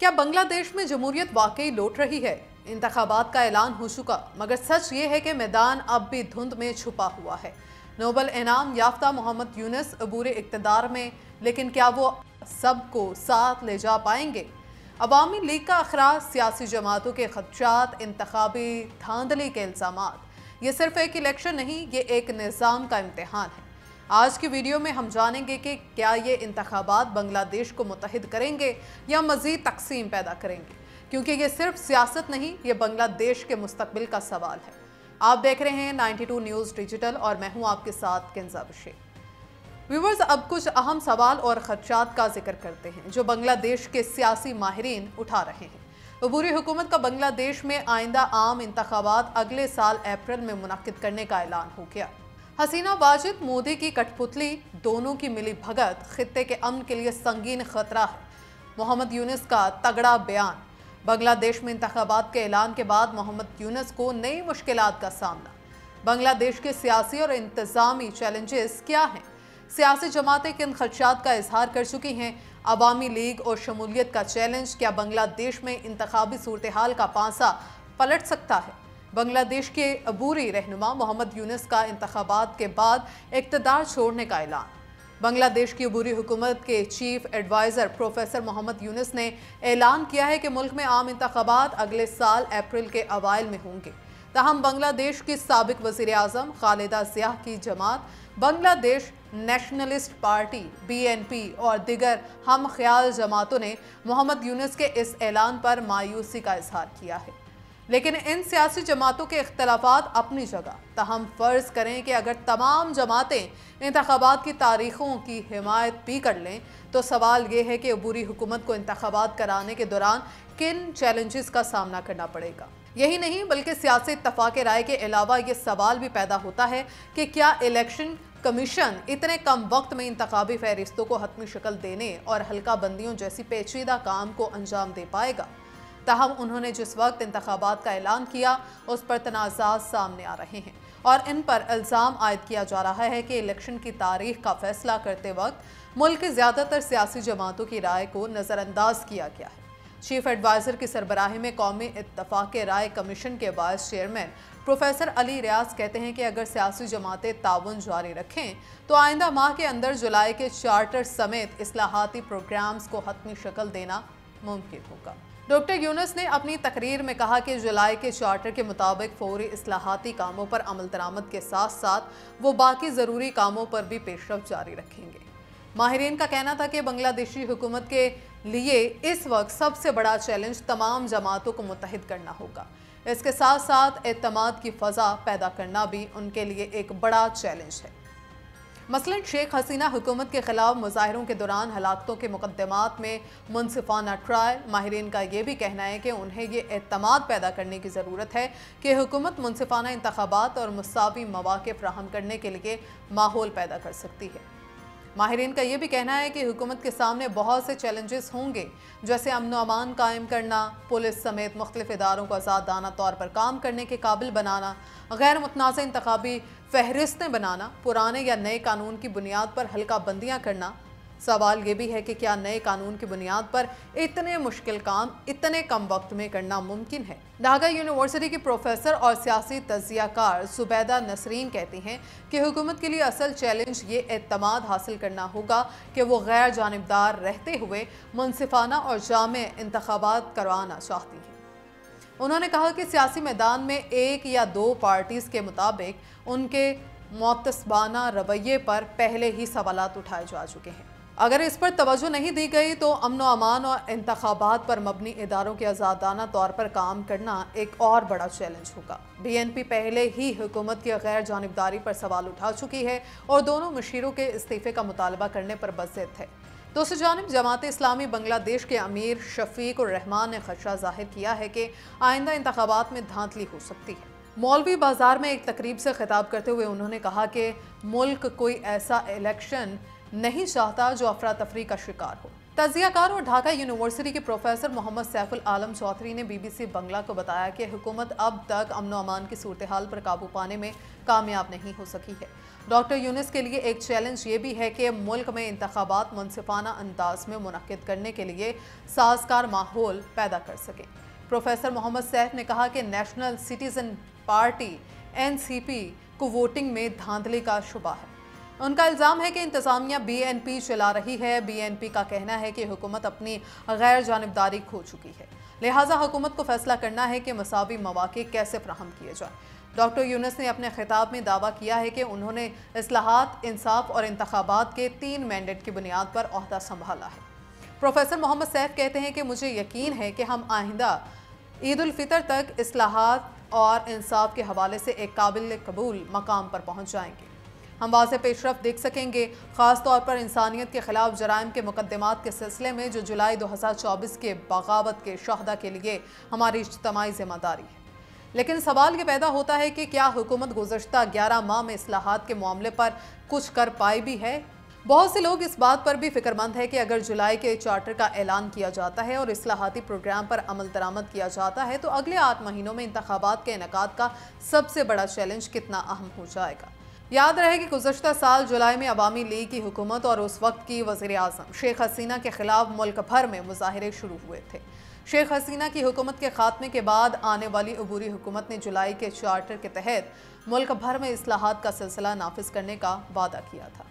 क्या बांग्लादेश में जमहूरियत वाकई लौट रही है? इंतखाबात का ऐलान हो चुका, मगर सच ये है कि मैदान अब भी धुंध में छुपा हुआ है। नोबल इनाम याफ्ता मोहम्मद यूनुस अबूरे इक़्तिदार में, लेकिन क्या वो सबको साथ ले जा पाएंगे? अवामी लीग का अखराज, सियासी जमातों के खदशात, इंतखाबी धांधली के इल्ज़ामात। ये सिर्फ एक इलेक्शन नहीं, ये एक निज़ाम का इम्तिहान है। आज की वीडियो में हम जानेंगे कि क्या ये इंतखाबात बांग्लादेश को मुत्तहिद करेंगे या मज़ीद तक़सीम पैदा करेंगे, क्योंकि ये सिर्फ सियासत नहीं, ये बांग्लादेश के मुस्तकबिल का सवाल है। आप देख रहे हैं 92 न्यूज़ डिजिटल और मैं हूं आपके साथ किंज़ा बशीर। व्यूवर्स, अब कुछ अहम सवाल और खदशात का जिक्र करते हैं जो बांग्लादेश के सियासी माहिरीन उठा रहे हैं। अबूरी हुकूमत का बांग्लादेश में आइंदा आम इंतखाबात अगले साल अप्रैल में मुनक्किद करने का ऐलान हो गया। हसीना वाजिद मोदी की कठपुतली, दोनों की मिली भगत खित्ते के अमन के लिए संगीन खतरा है। मोहम्मद यूनुस का तगड़ा बयान। बांग्लादेश में इंतखाबात के ऐलान के बाद मोहम्मद यूनुस को नई मुश्किलात का सामना। बांग्लादेश के सियासी और इंतजामी चैलेंजेस क्या हैं? सियासी जमातें किन खदशात का इजहार कर चुकी हैं? अवामी लीग और शमूलियत का चैलेंज, क्या बांग्लादेश में इंतखाबी सूरत हाल का पांसा पलट सकता है? बांग्लादेश के अबूरी रहनुमा मोहम्मद यूनुस का इंतखाबात के बाद इक़्तिदार छोड़ने का ऐलान। बांग्लादेश की अबूरी हुकूमत के chief adviser professor Mohammad Yunus ने ऐलान किया है कि मुल्क में आम इंतखाबात अगले साल अप्रैल के अवाइल में होंगे। ताहम बांग्लादेश की साबिक वज़ीर आज़म खालिदा ज़िया की जमात बांग्लादेश नेशनलिस्ट पार्टी BNP और दिगर हम ख्याल जमातों ने मोहम्मद यूनुस के इस ऐलान पर मायूसी का इजहार किया है। लेकिन इन सियासी जमातों के इख्तलाफात अपनी जगह। ताहम फ़र्ज़ करें कि अगर तमाम जमातें इंतखाबात की तारीखों की हिमायत भी कर लें, तो सवाल ये है कि अबूरी हुकूमत को इंतखाबात कराने के दौरान किन चैलेंजेस का सामना करना पड़ेगा। यही नहीं, बल्कि सियासी इत्तफ़ाक़ राय के अलावा ये सवाल भी पैदा होता है कि क्या इलेक्शन कमीशन इतने कम वक्त में इंतखाबी फहरिस्तों को हतमी शक्ल देने और हल्का बंदियों जैसी पेचीदा काम को अंजाम दे पाएगा। ताहम उन्होंने जिस वक्त इंतखाबात का ऐलान किया, उस पर तनाज़ात सामने आ रहे हैं और इन पर इल्ज़ाम आयद किया जा रहा है कि इलेक्शन की तारीख का फैसला करते वक्त मुल्क की ज़्यादातर सियासी जमातों की राय को नज़रअंदाज किया गया है। चीफ एडवाइज़र की सरबराही में कौमी इत्तफ़ाक़ राय कमीशन के वाइस चेयरमैन प्रोफेसर अली रियाज कहते हैं कि अगर सियासी जमातें ताउन जारी रखें तो आइंदा माह के अंदर जुलाई के चार्टर समेत इस्लाहाती प्रोग्राम्स को हतमी शक्ल देना मुमकिन होगा। डॉक्टर यूनुस ने अपनी तकरीर में कहा कि जुलाई के चार्टर के मुताबिक फौरी इस्लाहाती कामों पर अमल दरामद के साथ साथ वो बाकी ज़रूरी कामों पर भी पेशरफ जारी रखेंगे। माहिरीन का कहना था कि बांग्लादेशी हुकूमत के लिए इस वक्त सबसे बड़ा चैलेंज तमाम जमातों को मुत्तहिद करना होगा। इसके साथ साथ एतमाद की फ़ज़ा पैदा करना भी उनके लिए एक बड़ा चैलेंज है। मसलन शेख हसीना हुकूमत के खिलाफ मुजाहिरों के दौरान हलाकतों के मुकदमात में मुनसिफाना ट्रायल। माहिरीन का ये भी कहना है कि उन्हें ये एतमाद पैदा करने की ज़रूरत है कि हुकूमत मुनसिफाना इंतखाबात और मुसावी मौक़े फ़राहम करने के लिए माहौल पैदा कर सकती है। माहिरीन का ये भी कहना है कि हुकूमत के सामने बहुत से चैलेंजेस होंगे, जैसे अमन व अमान कायम करना, पुलिस समेत मुख्तलिफ इदारों को आज़ादाना तौर पर काम करने के काबिल बनाना, गैर मुतनाज़ इंतखाबी फहरिस्तें बनाना, पुराने या नए कानून की बुनियाद पर हल्का बंदियाँ करना। सवाल ये भी है कि क्या नए कानून की बुनियाद पर इतने मुश्किल काम इतने कम वक्त में करना मुमकिन है? ढाका यूनिवर्सिटी की प्रोफेसर और सियासी तज्ज़ियाकार ज़ुबैदा नसरीन कहती हैं कि हुकूमत के लिए असल चैलेंज ये एतमाद हासिल करना होगा कि वो गैर जानिबदार रहते हुए मुनसिफाना और जामे इंतखाबात करवाना चाहती हैं। उन्होंने कहा कि सियासी मैदान में एक या दो पार्टीज़ के मुताबिक उनके मुतस्बाना रवैये पर पहले ही सवालात उठाए जा चुके हैं। अगर इस पर तवज्जो नहीं दी गई तो अमन व अमान और इंतखाबात पर मबनी इदारों के आज़ादाना तौर पर काम करना एक और बड़ा चैलेंज होगा। BNP पहले ही हुकूमत की गैर जानिबदारी पर सवाल उठा चुकी है और दोनों मुशीरों के इस्तीफ़े का मुतालबा करने पर बज़िद है। दूसरी जानिब जमात इस्लामी बांग्लादेश के अमीर शफीक उर रहमान ने खदशा जाहिर किया है कि आइंदा इंतखाबात में धांधली हो सकती है। मौलवी बाजार में एक तकरीब से खिताब करते हुए उन्होंने कहा कि मुल्क कोई ऐसा इलेक्शन नहीं चाहता जो अफरा तफरी का शिकार हो। तजियाकार और ढाका यूनिवर्सिटी के प्रोफेसर मोहम्मद सैफुल आलम चौधरी ने BBC बंगला को बताया कि हुकूमत अब तक अमन अमान की सूरत हाल पर काबू पाने में कामयाब नहीं हो सकी है। डॉक्टर यूनिस के लिए एक चैलेंज ये भी है कि मुल्क में इंतखाबात मुनसिफाना अंदाज में मुनक्किद करने के लिए साजगार माहौल पैदा कर सके। प्रोफेसर मोहम्मद सैफ ने कहा कि नेशनल सिटीजन पार्टी NCP को वोटिंग में धांधली का शुबा है। उनका इल्ज़ाम है कि इंतज़ामिया BNP चला रही है। BNP का कहना है कि हुकूमत अपनी गैर जानिबदारी खो चुकी है, लिहाजा हुकूमत को फैसला करना है कि मसावी मौक़े कैसे फराहम किए जाए। डॉक्टर यूनुस ने अपने खिताब में दावा किया है कि उन्होंने इस्लाहात, इंसाफ और इंतखाबात के 3 मैंडेट की बुनियाद पर ओहदा संभाला है। प्रोफेसर मोहम्मद सैफ कहते हैं कि मुझे यकीन है कि हम आइंदा ईद उल फितर तक इस्लाहात और इंसाफ के हवाले से एक काबिल कबूल मकाम पर पहुँच जाएंगे। हम वाज़ेह पेशरफ देख सकेंगे, ख़ास तौर पर इंसानियत के ख़िलाफ़ जराइम के मुकदमात के सिलसिले में जो जुलाई 2024 के बगावत के शहदा के लिए हमारी इज्तिमाई ज़िम्मेदारी है। लेकिन सवाल ये पैदा होता है कि क्या हुकूमत गुज़श्ता 11 माह में इस्लाहात के मामले पर कुछ कर पाई भी है? बहुत से लोग इस बात पर भी फिक्रमंद है कि अगर जुलाई के चार्टर का ऐलान किया जाता है और इस्लाहाती प्रोग्राम पर अमल दरामद किया जाता है तो अगले 8 महीनों में इंतखाबात के इनेकाद का सबसे बड़ा चैलेंज कितना अहम हो जाएगा। याद रहे कि गुज़श्ता साल जुलाई में अवामी लीग की हुकूमत और उस वक्त की वज़ीर आज़म शेख हसीना के खिलाफ मुल्क भर में मुजाहिरे शुरू हुए थे। शेख हसीना की हुकूमत के खात्मे के बाद आने वाली अबूरी हुकूमत ने जुलाई के चार्टर के तहत मुल्क भर में इस्लाहात का सिलसिला नाफिज करने का वादा किया था।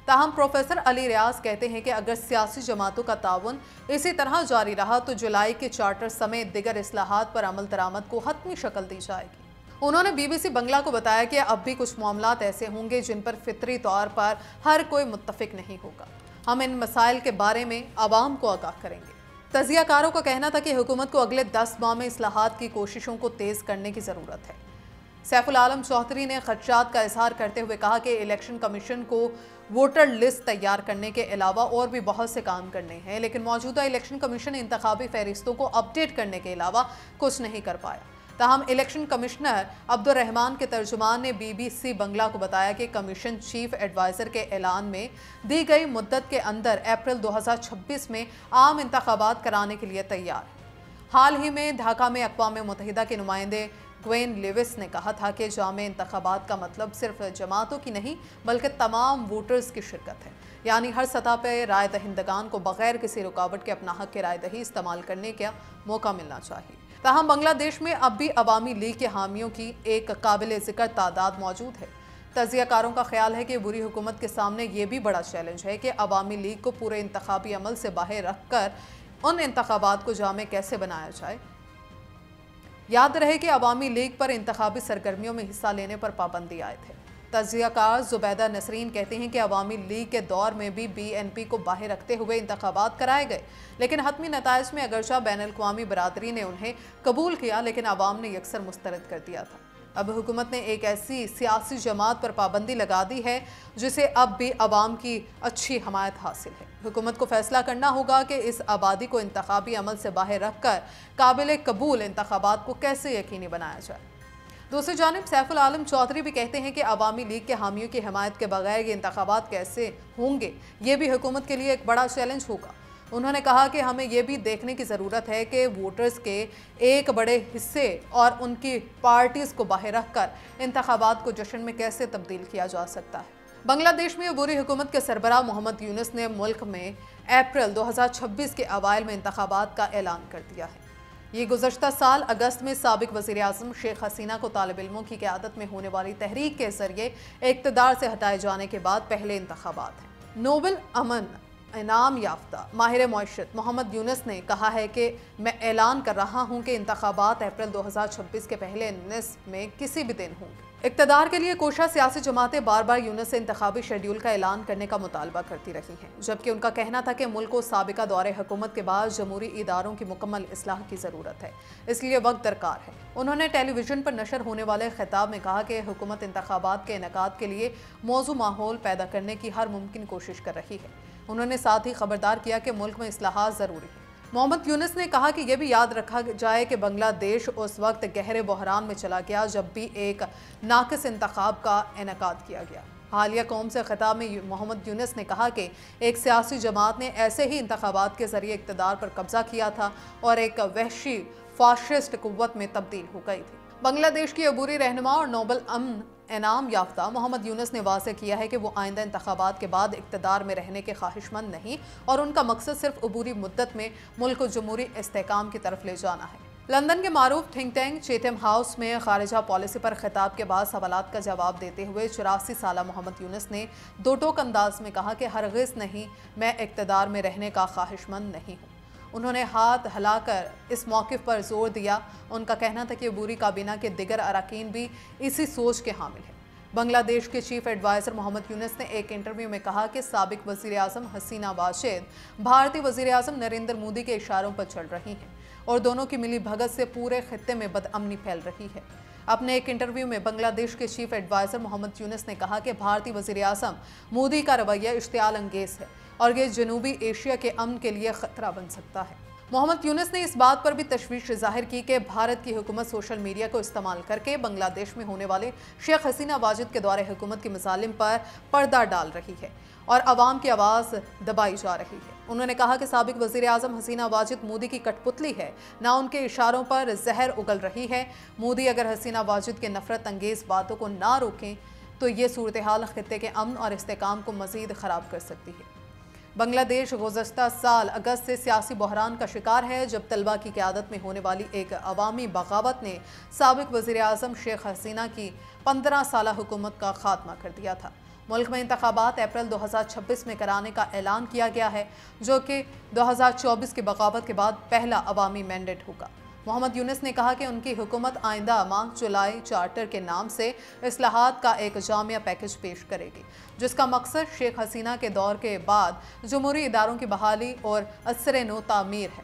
ताहम प्रोफेसर अली रियाज कहते हैं कि अगर सियासी जमातों का ताउन इसी तरह जारी रहा तो जुलाई के चार्टर समेत दिगर इस्लाहात पर अमल दरामद को हतमी शक्ल दी जाएगी। उन्होंने BBC बंगला को बताया कि अब भी कुछ मामलात ऐसे होंगे जिन पर फितरी तौर पर हर कोई मुत्तफिक नहीं होगा। हम इन मसाइल के बारे में आवाम को आगाह करेंगे। तजियाकारों का कहना था कि हुकूमत को अगले 10 माह में इस्लाहात की कोशिशों को तेज़ करने की ज़रूरत है। सैफुल आलम चौधरी ने खदशात का इजहार करते हुए कहा कि इलेक्शन कमीशन को वोटर लिस्ट तैयार करने के अलावा और भी बहुत से काम करने हैं, लेकिन मौजूदा इलेक्शन कमीशन इंतखाबी फहरिस्तों को अपडेट करने के अलावा कुछ नहीं कर पाया। ताहम इलेक्शन कमिश्नर अब्दुल रहमान के तर्जुमान ने BBC बंगला को बताया कि कमीशन चीफ एडवाइज़र के ऐलान में दी गई मुद्दत के अंदर अप्रैल 2026 में आम इंतखाबात कराने के लिए तैयार है। हाल ही में ढाका में अक़वाम मुत्तहिदा के नुमाइंदे ग्वेन लेविस ने कहा था कि जामे इंतखाबात का मतलब सिर्फ जमातों की नहीं बल्कि तमाम वोटर्स की शिरकत है, यानी हर सतह पर राय दहिंदगान को बगैर किसी रुकावट के अपना हक के राय दही इस्तेमाल करने का मौका मिलना चाहिए। ताहम बांग्लादेश में अब भी अवामी लीग के हामियों की एक काबिल ज़िक्र तादाद मौजूद है। तजियाकारों का ख्याल है कि बुरी हुकूमत के सामने ये भी बड़ा चैलेंज है कि अवामी लीग को पूरे इंतखाबी अमल से बाहर रख कर उन इंतखाबात को जामे कैसे बनाया जाए। याद रहे कि अवामी लीग पर इंतखाबी सरगर्मियों में हिस्सा लेने पर पाबंदी आए थे। तजियाकार जुबैदा नसरीन कहते हैं कि अवामी लीग के दौर में भी BNP को बाहर रखते हुए इंतखाबात कराए गए, लेकिन हतमी नताइज में अगरचा बैनुल-अक़वामी बरादरी ने उन्हें कबूल किया लेकिन अवाम ने यकसर मुस्तरद कर दिया था। अब हुकूमत ने एक ऐसी सियासी जमात पर पाबंदी लगा दी है जिसे अब भी अवाम की अच्छी हमायत हासिल है। हुकूमत को फैसला करना होगा कि इस आबादी को इंतखाबी अमल से बाहर रख कर काबिल कबूल इंतखाबात को कैसे यकीनी बनाया जाए। दूसरी जानिब सैफुल आलम चौधरी भी कहते हैं कि अवामी लीग के हामियों की हिमायत के बगैर ये इंतखाबात कैसे होंगे, ये भी हुकूमत के लिए एक बड़ा चैलेंज होगा। उन्होंने कहा कि हमें ये भी देखने की ज़रूरत है कि वोटर्स के एक बड़े हिस्से और उनकी पार्टीज़ को बाहर रख कर इंतखाबात को जश्न में कैसे तब्दील किया जा सकता है। बांग्लादेश में बुरी हुकूमत के सरबराह मोहम्मद यूनुस ने मुल्क में अप्रैल 2026 के अवाइल में इंतखाबात का ऐलान कर दिया है। ये गुज़श्ता साल अगस्त में साबिक वज़ीर आज़म शेख हसीना को तालिब इल्मों की क़यादत में होने वाली तहरीक के ज़रिए इक़्तिदार से हटाए जाने के बाद पहले इंतखाबात हैं। नोबेल अमन इनाम याफ्ता माहिर मईशत मोहम्मद यूनुस ने कहा है कि मैं ऐलान कर रहा हूँ कि इंतखाबात अप्रैल 2026 के पहले निस्फ में किसी भी दिन होंगे। इक़्तिदार के लिए कोशा सियासी जमातें बार बार यूनुस से इंतखाबी शेड्यूल का ऐलान करने का मुतालबा करती रही हैं, जबकि उनका कहना था कि मुल्क को साबिका दौरे हुकूमत के बाद जमहूरी इदारों की मुकम्मल इस्लाह की ज़रूरत है, इसलिए वक्त दरकार है। उन्होंने टेलीविज़न पर नशर होने वाले खिताब में कहा कि हुकूमत इंतखाबात के इनेकाद के लिए मौजू माहौल पैदा करने की हर मुमकिन कोशिश कर रही है। उन्होंने साथ ही खबरदार किया कि मुल्क में इस्लाहात ज़रूरी है। मोहम्मद यूनुस ने कहा कि यह भी याद रखा जाए कि बांग्लादेश उस वक्त गहरे बहरान में चला गया जब भी एक नाकिस इंतखाब का इनेकाद किया गया। حالیہ قوم سے خطاب میں محمد یونس نے کہا کہ ایک سیاسی جماعت نے ایسے ہی انتخابات کے ذریعے اقتدار پر قبضہ کیا تھا اور ایک وحشی فاشسٹ قوت میں تبدیل ہو گئی تھی۔ بنگلہ دیش کی عبوری رہنما اور نوبل امن انعام یافتہ محمد یونس نے واضح کیا ہے کہ وہ آئندہ انتخابات کے بعد اقتدار میں رہنے کے خواہش مند نہیں اور ان کا مقصد صرف عبوری مدت میں ملک کو جمہوری استحکام کی طرف لے جانا ہے۔ لندن کے معروف تھنک ٹینک چیتھم ہاؤس میں خارجہ پالیسی پر خطاب کے بعد سوالات کا جواب دیتے ہوئے 84 سالہ محمد یونس نے دو ٹوک انداز میں کہا کہ ہرگز نہیں، میں اقتدار میں رہنے کا خواہش مند نہیں ہوں۔ انہوں نے ہاتھ ہلا کر اس موقف پر زور دیا۔ ان کا کہنا تھا کہ عبوری کابینہ کے دیگر اراکین بھی اسی سوچ کے حامل ہیں۔ بنگلہ دیش کے چیف ایڈوائزر محمد یونس نے ایک انٹرویو میں کہا کہ سابق وزیر اعظم حسینہ واجد بھارتی وزیر اعظم نریندر مودی کے اشاروں پر چل رہی ہیں اور دونوں کی ملی بھگت سے پورے خطے میں بدامنی پھیل رہی ہے۔ اپنے ایک انٹرویو میں بنگلہ دیش کے چیف ایڈوائزر محمد یونس نے کہا کہ بھارتی وزیر اعظم مودی کا رویہ اشتعال انگیز ہے اور یہ جنوبی ایشیا کے امن کے لیے خطرہ بن سکتا ہے۔ محمد یونس نے اس بات پر بھی تشویش ظاہر کی کہ بھارت کی حکومت سوشل میڈیا کو استعمال کر کے بنگلہ دیش میں ہونے والے شیخ حسینہ واجد کے دور حکومت کے مظالم پر پردہ ڈال رہی ہے اور عوام کی آواز دبائی جا رہی ہے۔ انہوں نے کہا کہ سابق وزیر اعظم حسینہ واجد مودی کی کٹ پتلی ہے، نہ ان کے اشاروں پر زہر اگل رہی ہے۔ مودی اگر حسینہ واجد کے نفرت انگیز باتوں کو نہ روکیں تو یہ صورتحال خطے کے امن اور استحکام کو مزید خراب کر سکتی ہے۔ بنگلہ دیش گزشتہ سال اگست سے سیاسی بحران کا شکار ہے، جب طلبہ کی قیادت میں ہونے والی ایک عوامی بغاوت نے سابق وزیر اعظم شیخ حسینہ کی 15 سالہ حکومت کا خاتمہ کر دیا تھا۔ ملک میں انتخابات اپریل 2026 میں کرانے کا اعلان کیا گیا ہے، جو کہ 2024 کی بغاوت کے بعد پہلا عوامی مینڈیٹ ہوگا۔ محمد یونس نے کہا کہ ان کی حکومت آئندہ ماہ جولائی چارٹر کے نام سے اصلاحات کا ایک جامع پیکج پیش کرے گی، جس کا مقصد شیخ حسینہ کے دور کے بعد جمہوری اداروں کی بحالی اور ازسر نو تعمیر ہے۔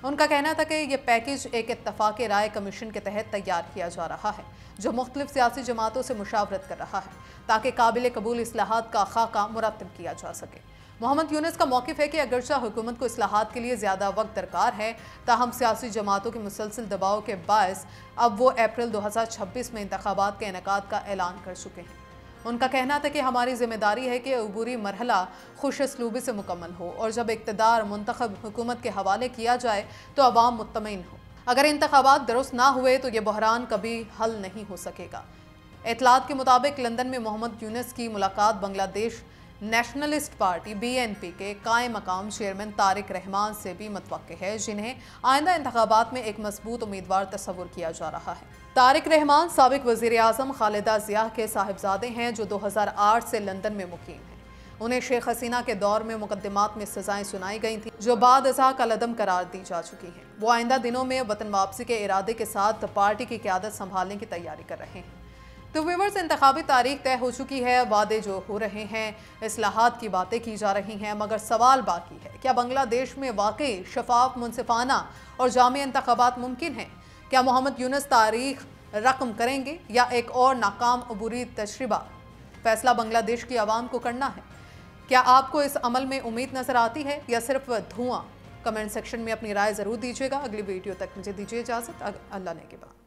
ان کا کہنا تھا کہ یہ پیکج ایک اتفاق رائے کمیشن کے تحت تیار کیا جا رہا ہے، جو مختلف سیاسی جماعتوں سے مشاورت کر رہا ہے تاکہ قابل قبول اصلاحات کا خاکہ مرتب کیا جا سکے۔ محمد یونس کا موقف ہے کہ اگرچہ حکومت کو اصلاحات کے لیے زیادہ وقت درکار ہے، تاہم سیاسی جماعتوں کے مسلسل دباؤ کے باعث اب وہ اپریل 2026 میں انتخابات کے انعقاد کا اعلان کر چکے ہیں۔ ان کا کہنا تھا کہ ہماری ذمہ داری ہے کہ عبوری مرحلہ خوش اسلوبی سے مکمل ہو اور جب اقتدار منتخب حکومت کے حوالے کیا جائے تو عوام مطمئن ہو۔ اگر انتخابات درست نہ ہوئے تو یہ بحران کبھی حل نہیں ہو سکے گا۔ اطلاعات کے مطابق لندن میں محمد یونس کی ملاقات بنگلہ دیش نیشنلسٹ پارٹی BNP کے قائم مقام چیئرمین طارق رحمان سے بھی متوقع ہے، جنہیں آئندہ انتخابات میں ایک مضبوط امیدوار تصور کیا جا رہا ہے۔ طارق رحمان سابق وزیر اعظم خالدہ ضیاء کے صاحبزادے ہیں، جو 2008 سے لندن میں مقیم ہیں۔ انہیں شیخ حسینہ کے دور میں مقدمات میں سزائیں سنائی گئی تھیں، جو بعد ازاں کالعدم قرار دی جا چکی ہیں۔ وہ آئندہ دنوں میں وطن واپسی کے ارادے کے ساتھ پارٹی کی قیادت سنبھالنے کی تیاری کر رہے ہیں۔ تو ویورز، انتخابی تاریخ طے ہو چکی ہے، وعدے جو ہو رہے ہیں، اصلاحات کی باتیں کی جا رہی ہیں، مگر سوال باقی ہے، کیا بنگلہ دیش میں واقعی شفاف، منصفانہ اور جامع انتخابات ممکن ہیں؟ کیا محمد یونس تاریخ رقم کریں گے یا ایک اور ناکام عبوری تجربہ؟ فیصلہ بنگلہ دیش کی عوام کو کرنا ہے۔ کیا آپ کو اس عمل میں امید نظر آتی ہے یا صرف دھواں؟ کمنٹ سیکشن میں اپنی رائے ضرور دیجیے گا۔ اگلی ویڈیو تک مجھے دیجیے اجازت۔ اللہ نے کے بعد